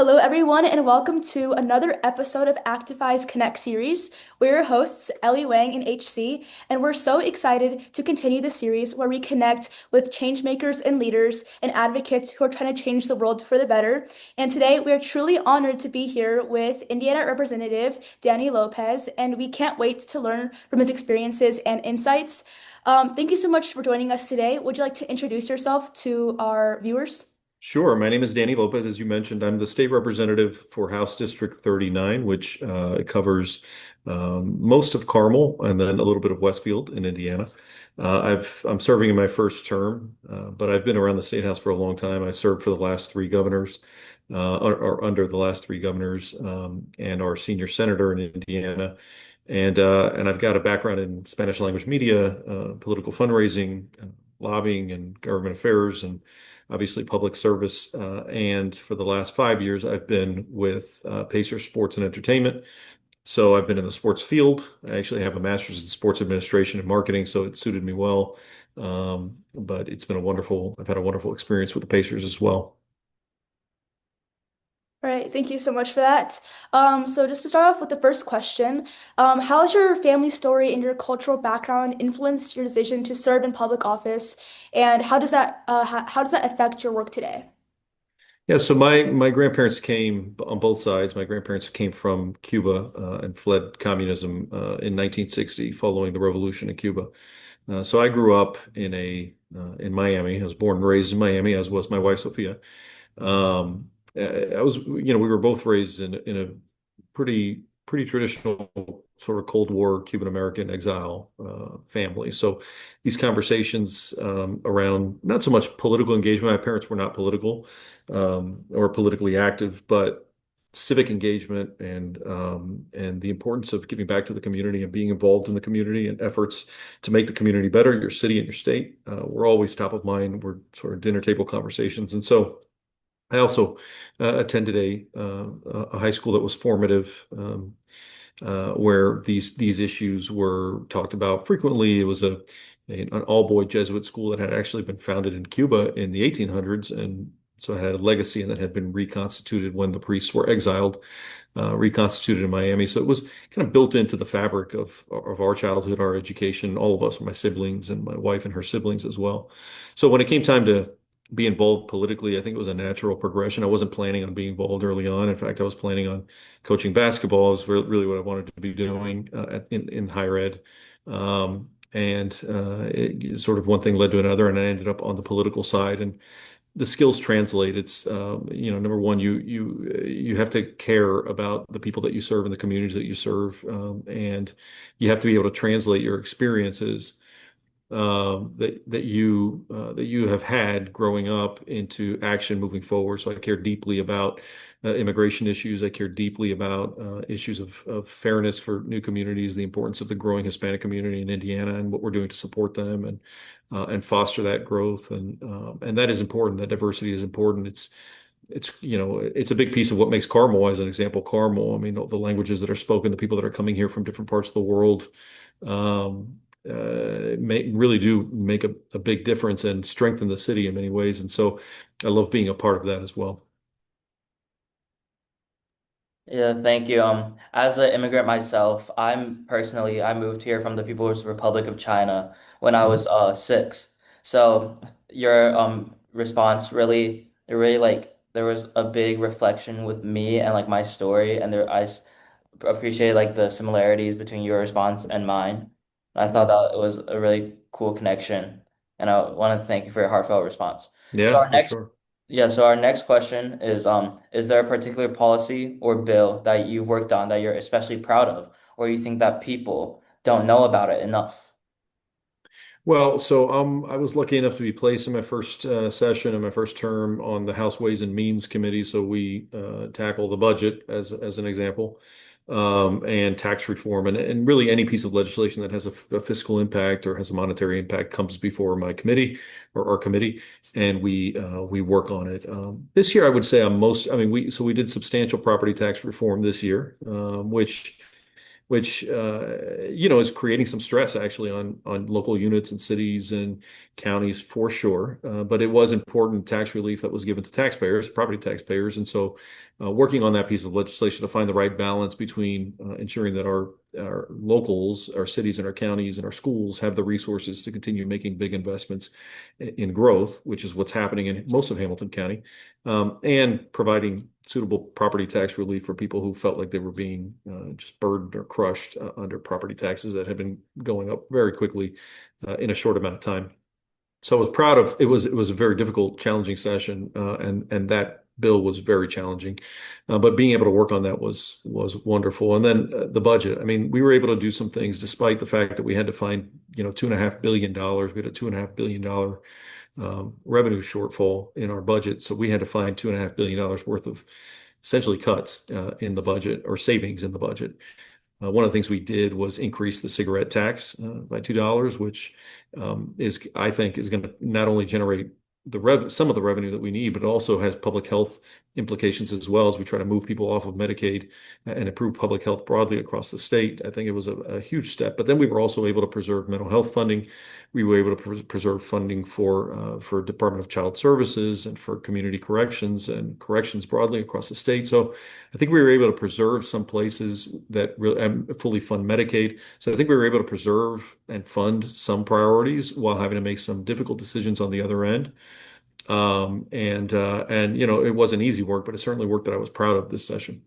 Hello, everyone, and welcome to another episode of Actify's Connect series. We're your hosts, Ellie Wang and HC, and we're so excited to continue the series where we connect with change makers and leaders and advocates who are trying to change the world for the better. And today we are truly honored to be here with Indiana Representative Danny Lopez, and we can't wait to learn from his experiences and insights. Thank you so much for joining us today. Would you like to introduce yourself to our viewers? Sure. My name is Danny Lopez. As you mentioned, I'm the state representative for House District 39, which covers most of Carmel and then a little bit of Westfield in Indiana. I'm serving in my first term, but I've been around the state house for a long time. I served for the last three governors, or under the last three governors, and our senior senator in Indiana. And I've got a background in Spanish language media, political fundraising, lobbying, and government affairs, and obviously public service. And for the last 5 years, I've been with Pacer Sports and Entertainment. So I've been in the sports field. I actually have a master's in sports administration and marketing, so it suited me well. But I've had a wonderful experience with the Pacers as well. All right, thank you so much for that. So just to start off with the first question, how has your family story and your cultural background influenced your decision to serve in public office, and how does that affect your work today? Yeah, so my grandparents came on both sides. My grandparents came from Cuba and fled communism in 1960 following the revolution in Cuba. So I grew up in Miami. I was born and raised in Miami, as was my wife Sophia. We were both raised in a pretty traditional sort of Cold War Cuban American exile family. So these conversations around not so much political engagement. My parents were not political or politically active, but civic engagement and the importance of giving back to the community and being involved in the community and efforts to make the community better, your city and your state, were always top of mind. We're sort of dinner table conversations, and so. I also attended a high school that was formative, where these issues were talked about frequently. It was an all-boy Jesuit school that had actually been founded in Cuba in the 1800s, and so it had a legacy and that had been reconstituted when the priests were exiled, reconstituted in Miami. So it was kind of built into the fabric of our childhood, our education, all of us, my siblings and my wife and her siblings as well. So when it came time to be involved politically, I think it was a natural progression. I wasn't planning on being involved early on. In fact, I was planning on coaching basketball. It was really what I wanted to be doing in higher ed. Sort of one thing led to another, and I ended up on the political side. And the skills translate. It's number one, you have to care about the people that you serve and the communities that you serve, and you have to be able to translate your experiences that you have had growing up into action moving forward. So I care deeply about immigration issues. I care deeply about issues of fairness for new communities, the importance of the growing Hispanic community in Indiana, and what we're doing to support them and foster that growth. And that is important. That diversity is important. It's a big piece of what makes Carmel, as an example, Carmel. I mean, the languages that are spoken, the people that are coming here from different parts of the world. Really do make a big difference and strengthen the city in many ways. And so I love being a part of that as well. Yeah, thank you. As an immigrant myself, I moved here from the People's Republic of China when I Mhm. was 6. So your response really, it really like there was a big reflection with me and like my story, and appreciate like the similarities between your response and mine. I thought Mhm. that it was a really cool connection, and I want to thank you for your heartfelt response. So Yeah, our for next sure. Yeah, so our next question is there a particular policy or bill that you've worked on that you're especially proud of, or you think that people don't know about it enough? Well, so I was lucky enough to be placed in my first session in my first term on the House Ways and Means Committee. So we tackle the budget as an example, and tax reform, and really any piece of legislation that has a fiscal impact or has a monetary impact comes before my committee or our committee, and we work on it. This year, I would say I'm most. I mean, we did substantial property tax reform this year, which which is creating some stress actually on local units and cities and counties for sure. But it was important tax relief that was given to taxpayers, property taxpayers, and so working on that piece of legislation to find the right balance between ensuring that our locals, our cities and our counties and our schools have the resources to continue making big investments in growth, which is what's happening in most of Hamilton County, and providing suitable property tax relief for people who felt like they were being just burdened or crushed under property taxes that had been going up very quickly in a short amount of time. So I was proud of it. Was a very difficult, challenging session, and that bill was very challenging. But being able to work on that was wonderful. And then the budget. I mean, we were able to do some things despite the fact that we had to find $2.5 billion. We had a $2.5 billion revenue shortfall in our budget. So we had to find $2.5 billion worth of essentially cuts in the budget or savings in the budget. One of the things we did was increase the cigarette tax by $2, which I think, is going to not only generate some of the revenue that we need, but also has public health implications as well as we try to move people off of Medicaid and improve public health broadly across the state. I think it was a huge step. But then we were also able to preserve mental health funding. We were able to preserve funding for Department of Child Services and for community corrections and corrections broadly across the state. So I think we were able to preserve some places that really fully fund Medicaid. So I think we were able to preserve and fund some priorities while having to make some difficult decisions on the other end. And it wasn't easy work, but it certainly work that I was proud of this session.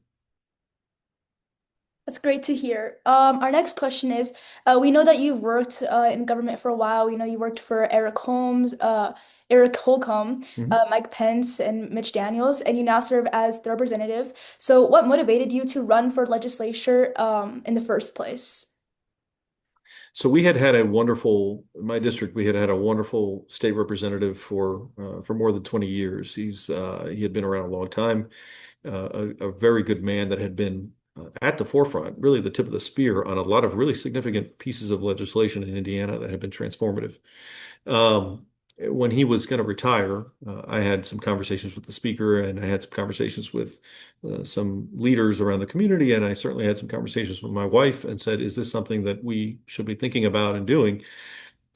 That's great to hear. Our next question is, we know that you've worked in government for a while. We know you worked for Eric Holcomb, Mhm. Mike Pence, and Mitch Daniels, and you now serve as the representative. So what motivated you to run for legislature in the first place? So my district, we had a wonderful state representative for more than 20 years. He had been around a long time, a very good man that had been at the forefront, really the tip of the spear on a lot of really significant pieces of legislation in Indiana that had been transformative. Um, when he was going to retire, I had some conversations with the speaker, and I had some conversations with some leaders around the community, and I certainly had some conversations with my wife and said, "Is this something that we should be thinking about and doing?"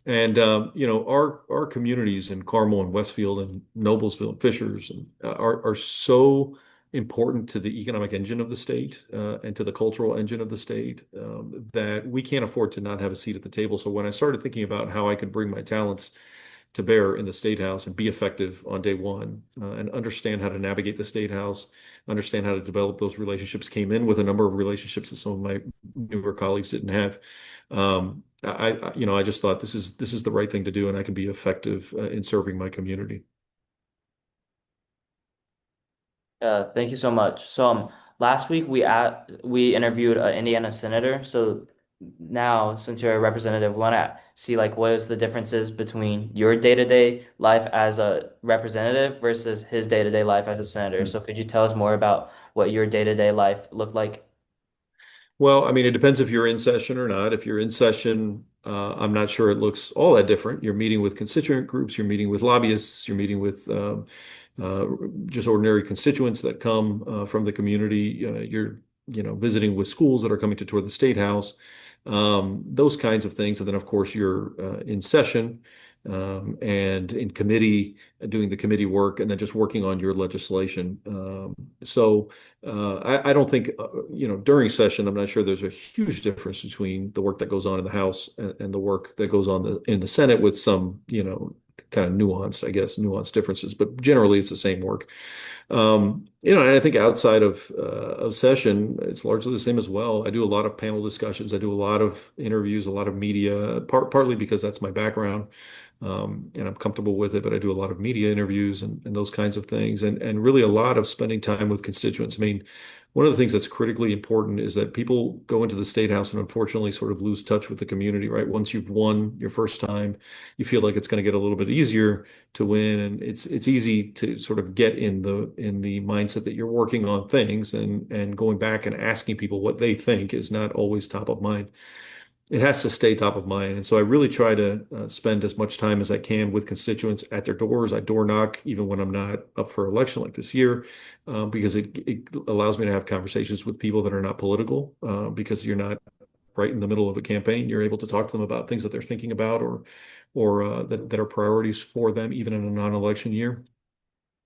And our communities in Carmel and Westfield and Noblesville and Fishers are so important to the economic engine of the state and to the cultural engine of the state that we can't afford to not have a seat at the table. So when I started thinking about how I could bring my talents to bear in the State House and be effective on day one and understand how to navigate the State House, understand how to develop those relationships, came in with a number of relationships that some of my newer colleagues didn't have. I just thought this is the right thing to do, and I can be effective in serving my community. Thank you so much. So last week we interviewed an Indiana senator. So now, since you're a representative, we want to see like what is the differences between your day-to-day life as a representative versus his day-to-day life as a senator. So could you tell us more about what your day-to-day life looked like? Well, I mean, it depends if you're in session or not. If you're in session, I'm not sure it looks all that different. You're meeting with constituent groups, you're meeting with lobbyists, you're meeting with uh, just ordinary constituents that come from the community. You're, visiting with schools that are coming to tour the State House, those kinds of things. And then, of course, you're in session and in committee, doing the committee work, and then just working on your legislation. I don't think, during session, I'm not sure there's a huge difference between the work that goes on in the House and the work that goes on in the Senate with some, kind of nuanced differences, but generally it's the same work. And I think outside of session, it's largely the same as well. I do a lot of panel discussions. I do a lot of interviews, a lot of media, partly because that's my background, and I'm comfortable with it. But I do a lot of media interviews and those kinds of things, and really a lot of spending time with constituents. I mean, one of the things that's critically important is that people go into the State House and unfortunately sort of lose touch with the community, right? Once you've won your first time, you feel like it's going to get a little bit easier to win, and it's easy to sort of get in the mindset that you're working on things, and going back and asking people what they think is not always top of mind. It has to stay top of mind. And so I really try to spend as much time as I can with constituents at their doors. I door knock even when I'm not up for election like this year, because it allows me to have conversations with people that are not political, because you're not right in the middle of a campaign. You're able to talk to them about things that they're thinking about or that are priorities for them, even in a non-election year.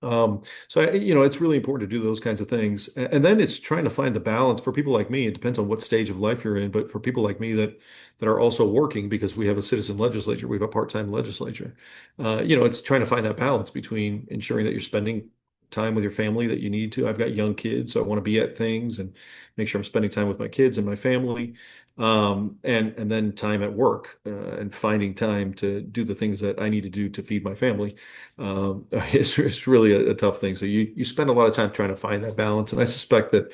So it's really important to do those kinds of things. And then it's trying to find the balance for people like me. It depends on what stage of life you're in, but for people like me that are also working because we have a citizen legislature, we have a part-time legislature. It's trying to find that balance between ensuring that you're spending time with your family that you need to. I've got young kids, so I want to be at things and make sure I'm spending time with my kids and my family. And then time at work, and finding time to do the things that I need to do to feed my family. It's really a tough thing. So you spend a lot of time trying to find that balance. And I suspect that,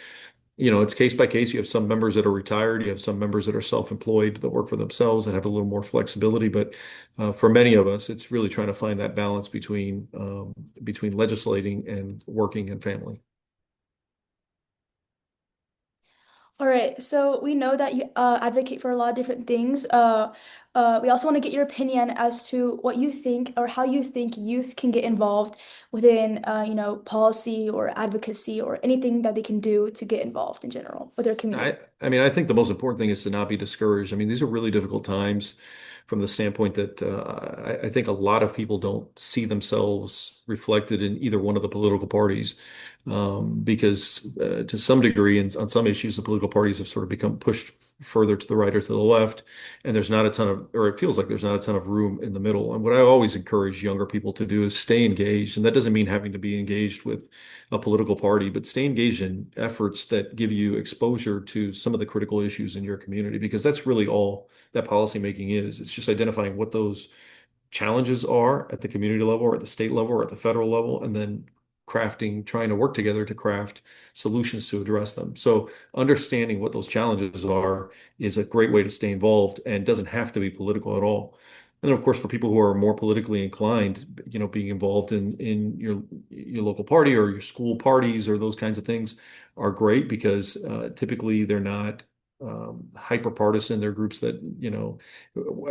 it's case by case. You have some members that are retired, you have some members that are self-employed that work for themselves and have a little more flexibility. But for many of us, it's really trying to find that balance between legislating and working and family. All right, so we know that you advocate for a lot of different things. We also want to get your opinion as to what you think or how you think youth can get involved within, policy or advocacy or anything that they can do to get involved in general with their community. I mean, I think the most important thing is to not be discouraged. I mean, these are really difficult times from the standpoint that I think a lot of people don't see themselves reflected in either one of the political parties, because to some degree, and on some issues, the political parties have sort of become pushed further to the right or to the left, and there's not a ton of, or it feels like there's not a ton of room in the middle. And what I always encourage younger people to do is stay engaged, and that doesn't mean having to be engaged with a political party, but stay engaged in efforts that give you exposure to some of the critical issues in your community, because that's really all that policymaking is. It's just identifying what those challenges are at the community level or at the state level or at the federal level, and then trying to work together to craft solutions to address them. So understanding what those challenges are is a great way to stay involved and doesn't have to be political at all. And of course, for people who are more politically inclined, being involved in your local party or your school parties or those kinds of things are great because typically they're not hyper partisan. They're groups that,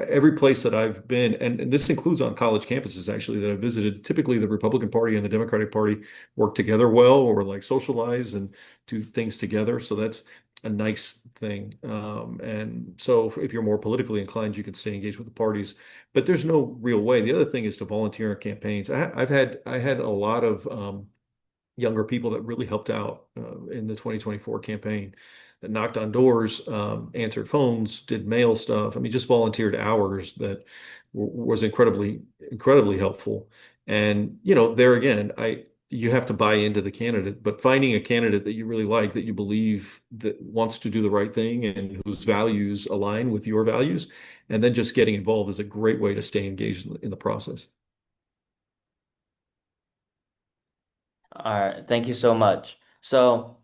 every place that I've been, and this includes on college campuses actually that I've visited, typically the Republican Party and the Democratic Party work together well or like socialize and do things together. So that's a nice thing. And so if you're more politically inclined, you can stay engaged with the parties, but there's no real way. The other thing is to volunteer in campaigns. I had a lot of younger people that really helped out in the 2024 campaign, that knocked on doors, answered phones, did mail stuff. I mean, just volunteered hours that was incredibly helpful. And, there again, you have to buy into the candidate, but finding a candidate that you really like, that you believe that wants to do the right thing and whose values align with your values, and then just getting involved is a great way to stay engaged in the process. All right, thank you so much. So,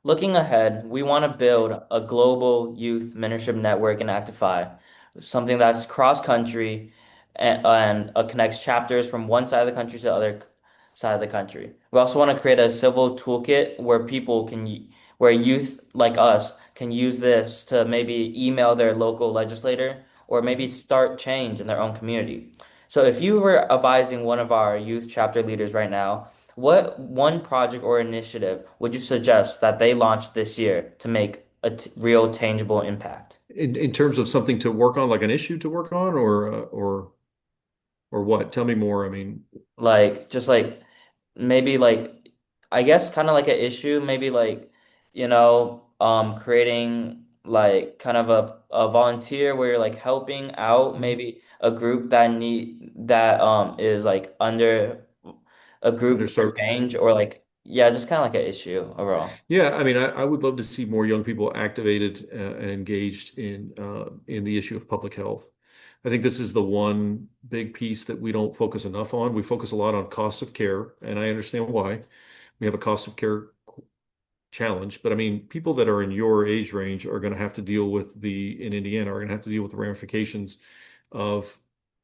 looking ahead, we want to build a global youth mentorship network in Actify, something that's cross-country and connects chapters from one side of the country to the other side of the country. We also want to create a civil toolkit where where youth like us can use this to maybe email their local legislator or maybe start change in their own community. So if you were advising one of our youth chapter leaders right now, what one project or initiative would you suggest that they launch this year to make a real tangible impact? In terms of something to work on, like an issue to work on, or what? Tell me more. I mean, Like just like maybe like I guess kind of like an issue, maybe like creating like kind of a volunteer where you're like helping out maybe a group that is like under a group for underserved. change or like yeah, just kind of like an issue overall. Yeah, I mean, I would love to see more young people activated and engaged in the issue of public health. I think this is the one big piece that we don't focus enough on. We focus a lot on cost of care, and I understand why. We have a cost of care challenge, but I mean, people that are in your age range are going to have to deal with in Indiana, are going to have to deal with the ramifications of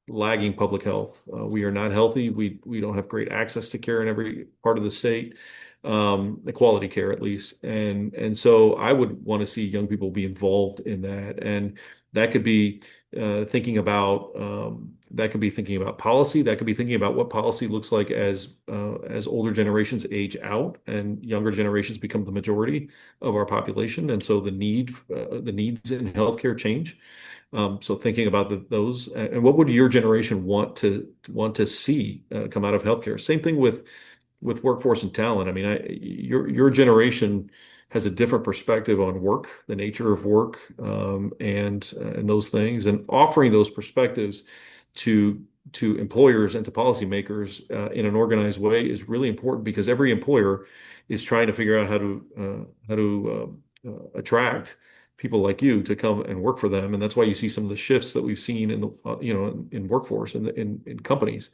lagging public health. We are not healthy. We don't have great access to care in every part of the state, the quality care at least. And so I would want to see young people be involved in that. And that could be thinking about that could be thinking about policy. That could be thinking about what policy looks like as older generations age out and younger generations become the majority of our population, and so the needs in healthcare change. So thinking about those, and what would your generation want to see come out of healthcare? Same thing with workforce and talent. I mean, your generation has a different perspective on work, the nature of work, and those things, and offering those perspectives to employers and to policymakers in an organized way is really important because every employer is trying to figure out how to attract people like you to come and work for them, and that's why you see some of the shifts that we've seen in the in workforce and in companies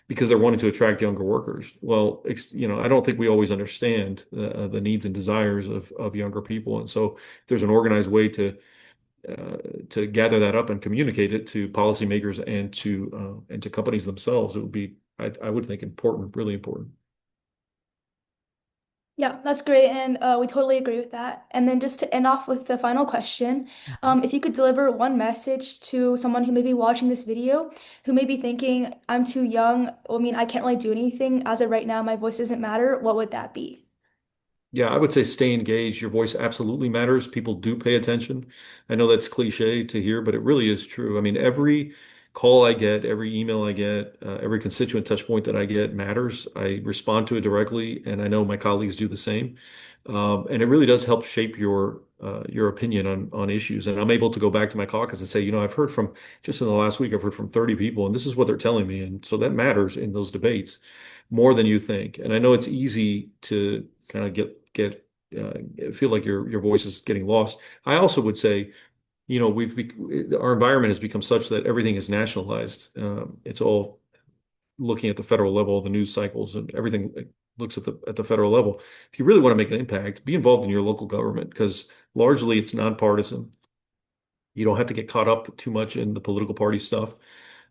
because they're wanting to attract younger workers. Well, I don't think we always understand the needs and desires of younger people, and so if there's an organized way to gather that up and communicate it to policymakers and to companies themselves, it would be, I would think, important, really important. Yeah, that's great, and we totally agree with that. And then just to end off with the final question, if you could deliver one message to someone who may be watching this video, who may be thinking, I'm too young, I mean, I can't really do anything as of right now, my voice doesn't matter, what would that be? Yeah, I would say stay engaged. Your voice absolutely matters. People do pay attention. I know that's cliche to hear, but it really is true. I mean, every call I get, every email I get, every constituent touch point that I get matters. I respond to it directly, and I know my colleagues do the same. And it really does help shape your opinion on issues. And I'm able to go back to my caucus and say, I've heard from just in the last week, I've heard from 30 people, and this is what they're telling me. And so that matters in those debates more than you think. And I know it's easy to kind of feel like your voice is getting lost. I also would say, our environment has become such that everything is nationalized. It's all looking at the federal level, the news cycles, and everything looks at the federal level. If you really want to make an impact, be involved in your local government because largely it's nonpartisan. You don't have to get caught up too much in the political party stuff.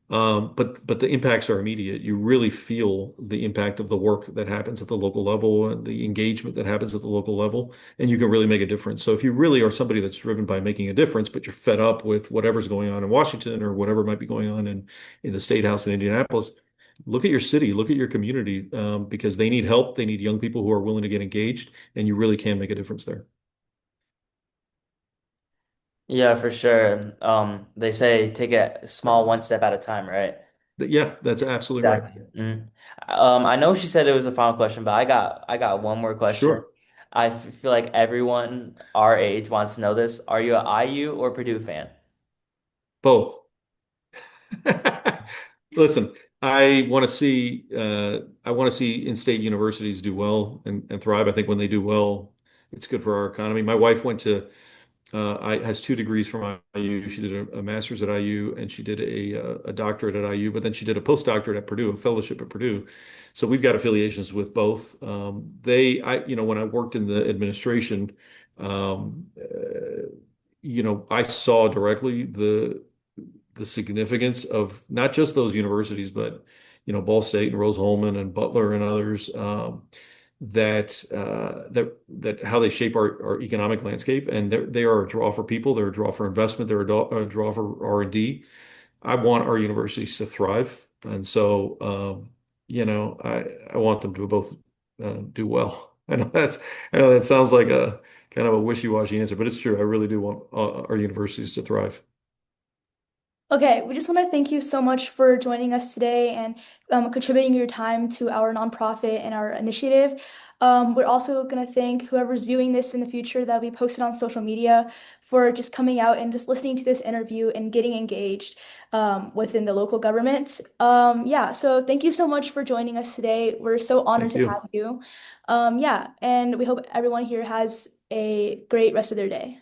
But the impacts are immediate. You really feel the impact of the work that happens at the local level and the engagement that happens at the local level, and you can really make a difference. So if you really are somebody that's driven by making a difference, but you're fed up with whatever's going on in Washington or whatever might be going on in the State House in Indianapolis, look at your city, look at your community, because they need help. They need young people who are willing to get engaged, and you really can make a difference there. Yeah, for sure. They say take a small one step at a time, right? Yeah, that's absolutely right. Exactly. I know she said it was a final question, but I got one more question. Sure. Feel like everyone our age wants to know this. Are you an IU or Purdue fan? Both. Listen, I want to see in-state universities do well and thrive. I think when they do well, it's good for our economy. My wife went to I has 2 degrees from IU. She did a master's at IU and she did a doctorate at IU, but then she did a postdoctorate at Purdue, a fellowship at Purdue. So we've got affiliations with both. When I worked in the administration, I saw directly the significance of not just those universities, but Ball State and Rose-Hulman and Butler and others, that how they shape our economic landscape, and they are a draw for people. They're a draw for investment. They're a draw for R&D. I want our universities to thrive, and so I want them to both do well. I know that sounds like a kind of a wishy-washy answer, but it's true. I really do want our universities to thrive. Okay, we just want to thank you so much for joining us today and contributing your time to our nonprofit and our initiative. We're also going to thank whoever's viewing this in the future that we posted on social media for just coming out and just listening to this interview and getting engaged within the local government. Yeah, so thank you so much for joining us today. We're so honored Thank to you. have you. Yeah, and we hope everyone here has a great rest of their day.